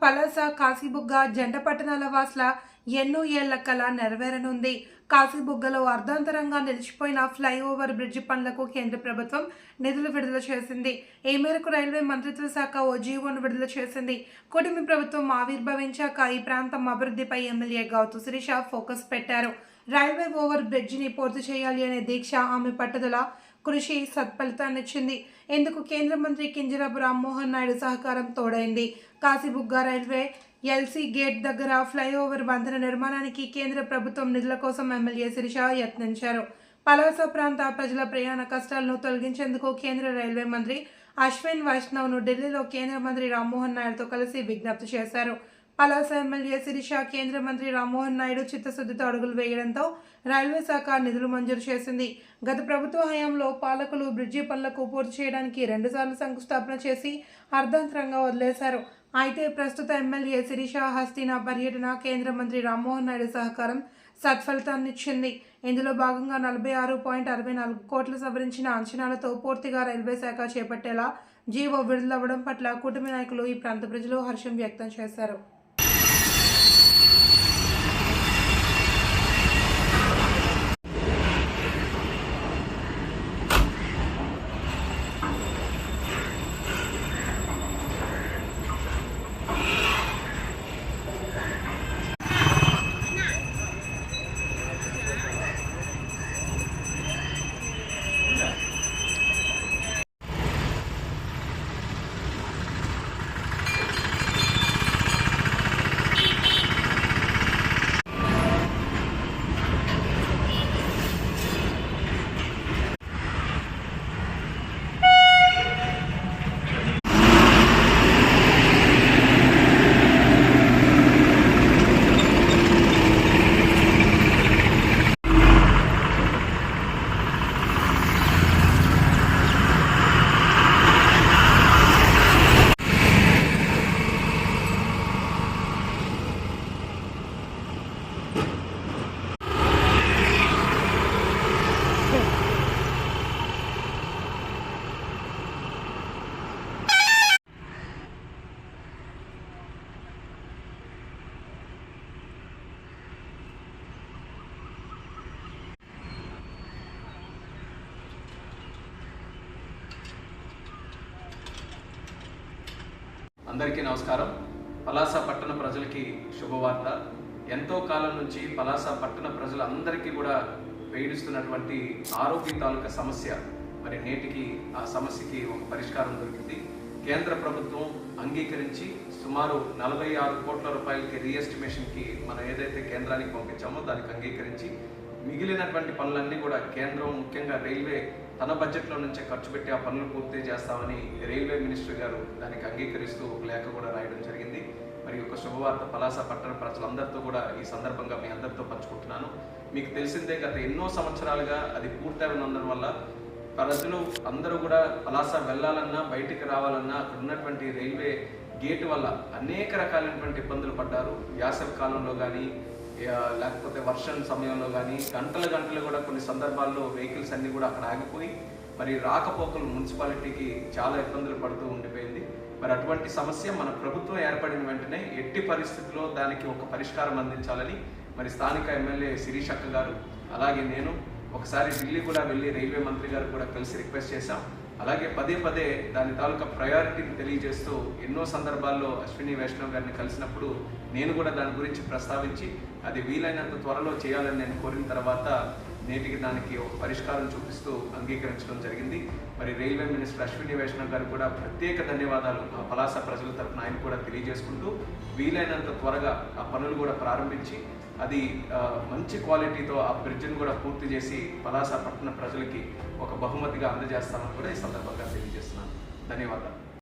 పలాస, కాశీబుగ్గ జంట పట్టణాల వాసుల ఎన్నో ఏళ్ల కల నెరవేరనుంది. కాశీబుగ్గలో అర్ధాంతరంగా నిలిచిపోయిన ఫ్లైఓవర్ బ్రిడ్జి పనులకు కేంద్ర ప్రభుత్వం నిధులు విడుదల చేసింది. ఈ మేరకు రైల్వే మంత్రిత్వ శాఖ ఓ జీవోను విడుదల చేసింది. కూటమి ప్రభుత్వం ఆవిర్భవించాక ఈ ప్రాంతం అభివృద్ధిపై ఎమ్మెల్యే గౌతు శిరీష ఫోకస్ పెట్టారు. రైల్వే ఓవర్ బ్రిడ్జిని పూర్తి చేయాలి అనే దీక్ష, ఆమె పట్టుదల, కృషి సత్ఫలితాన్నిచ్చింది. ఇందుకు కేంద్ర మంత్రి కింజరాపు రామ్మోహన్ నాయుడు సహకారం తోడైంది. కాశీబుగ్గ రైల్వే ఎల్సీ గేట్ దగ్గర ఫ్లైఓవర్ వంతెన నిర్మాణానికి కేంద్ర ప్రభుత్వం నిధుల కోసం ఎమ్మెల్యే శిరీష యత్నించారు. పలాస ప్రాంత ప్రజల ప్రయాణ కష్టాలను తొలగించేందుకు కేంద్ర రైల్వే మంత్రి అశ్విన్ వైష్ణవ్ను ఢిల్లీలో కేంద్ర మంత్రి రామ్మోహన్ నాయుడుతో కలిసి విజ్ఞప్తి చేశారు. పలాస ఎమ్మెల్యే శిరీష కేంద్ర మంత్రి రామ్మోహన్ నాయుడు చిత్తశుద్ధితో అడుగులు వేయడంతో రైల్వే శాఖ నిధులు మంజూరు చేసింది. గత ప్రభుత్వ హయాంలో పాలకులు బ్రిడ్జి పనులకు పూర్తి చేయడానికి 2 సార్లు శంకుస్థాపన చేసి అర్ధాంతరంగా వదిలేశారు. అయితే ప్రస్తుత ఎమ్మెల్యే శిరీష హస్తినా పర్యటన కేంద్ర మంత్రి రామ్మోహన్ నాయుడు సహకారం సత్ఫలితాన్నిచ్చింది. ఇందులో భాగంగా 46.64 కోట్లు సవరించిన అంచనాలతో పూర్తిగా రైల్వే శాఖ చేపట్టేలా జీవో విడుదలవ్వడం పట్ల కూటమి నాయకులు, ఈ ప్రాంత ప్రజలు హర్షం వ్యక్తం చేశారు. అందరికీ నమస్కారం. పలాస పట్టణ ప్రజలకి శుభవార్త. ఎంతో కాలం నుంచి పలాస పట్టణ ప్రజలందరికీ కూడా వేధిస్తున్నటువంటి ఆరోగ్య తాలూకా సమస్య, మరి నేటికి ఆ సమస్యకి ఒక పరిష్కారం దొరికింది. కేంద్ర ప్రభుత్వం అంగీకరించి సుమారు 46 కోట్ల రూపాయలకి రీఎస్టిమేషన్కి మనం ఏదైతే కేంద్రానికి పంపించామో దానికి అంగీకరించి మిగిలినటువంటి పనులన్నీ కూడా కేంద్రం, ముఖ్యంగా రైల్వే తన బడ్జెట్లో నుంచే ఖర్చు పెట్టి ఆ పనులు పూర్తి చేస్తామని రైల్వే మినిస్టర్ గారు దానికి అంగీకరిస్తూ ఒక లేఖ కూడా రాయడం జరిగింది. మరి ఒక శుభవార్త పలాస పట్టణ ప్రజలందరితో కూడా ఈ సందర్భంగా మీ అందరితో పంచుకుంటున్నాను. మీకు తెలిసిందే, గత ఎన్నో సంవత్సరాలుగా అది పూర్తయినందున వల్ల ప్రజలు అందరూ కూడా పలాస వెళ్ళాలన్నా, బయటికి రావాలన్నా అక్కడ ఉన్నటువంటి రైల్వే గేట్ వల్ల అనేక రకాలైనటువంటి ఇబ్బందులు పడ్డారు. వేసవి కాలంలో కానీ, లేకపోతే వర్షం సమయంలో కానీ గంటలు కూడా కొన్ని సందర్భాల్లో వెహికల్స్ అన్నీ కూడా అక్కడ ఆగిపోయి మరి రాకపోకలు మున్సిపాలిటీకి చాలా ఇబ్బందులు పడుతూ ఉండిపోయింది. మరి అటువంటి సమస్య మన ప్రభుత్వం ఏర్పడిన వెంటనే ఎట్టి పరిస్థితుల్లో దానికి ఒక పరిష్కారం అందించాలని మరి స్థానిక ఎమ్మెల్యే శిరీష్ అక్క గారు, అలాగే నేను ఒకసారి ఢిల్లీ కూడా వెళ్ళి రైల్వే మంత్రి గారు కూడా కలిసి రిక్వెస్ట్ చేశాం. అలాగే పదే దాని తాలూకా ప్రయారిటీని తెలియజేస్తూ ఎన్నో సందర్భాల్లో అశ్విని వైష్ణవ్ గారిని కలిసినప్పుడు నేను కూడా దాని గురించి ప్రస్తావించి అది వీలైనంత త్వరలో చేయాలని నేను కోరిన తర్వాత నేటికి దానికి ఒక పరిష్కారం చూపిస్తూ అంగీకరించడం జరిగింది. మరి రైల్వే మినిస్టర్ అశ్విని వైష్ణవ్ గారు కూడా ప్రత్యేక ధన్యవాదాలు మా పలాస ప్రజల తరఫున ఆయన కూడా తెలియజేసుకుంటూ వీలైనంత త్వరగా ఆ పనులు కూడా ప్రారంభించి అది మంచి క్వాలిటీతో ఆ బ్రిడ్జిని కూడా పూర్తి చేసి పలాస పట్టణ ప్రజలకి ఒక బహుమతిగా అందజేస్తామని కూడా ఈ సందర్భంగా తెలియజేస్తున్నాను. ధన్యవాదాలు.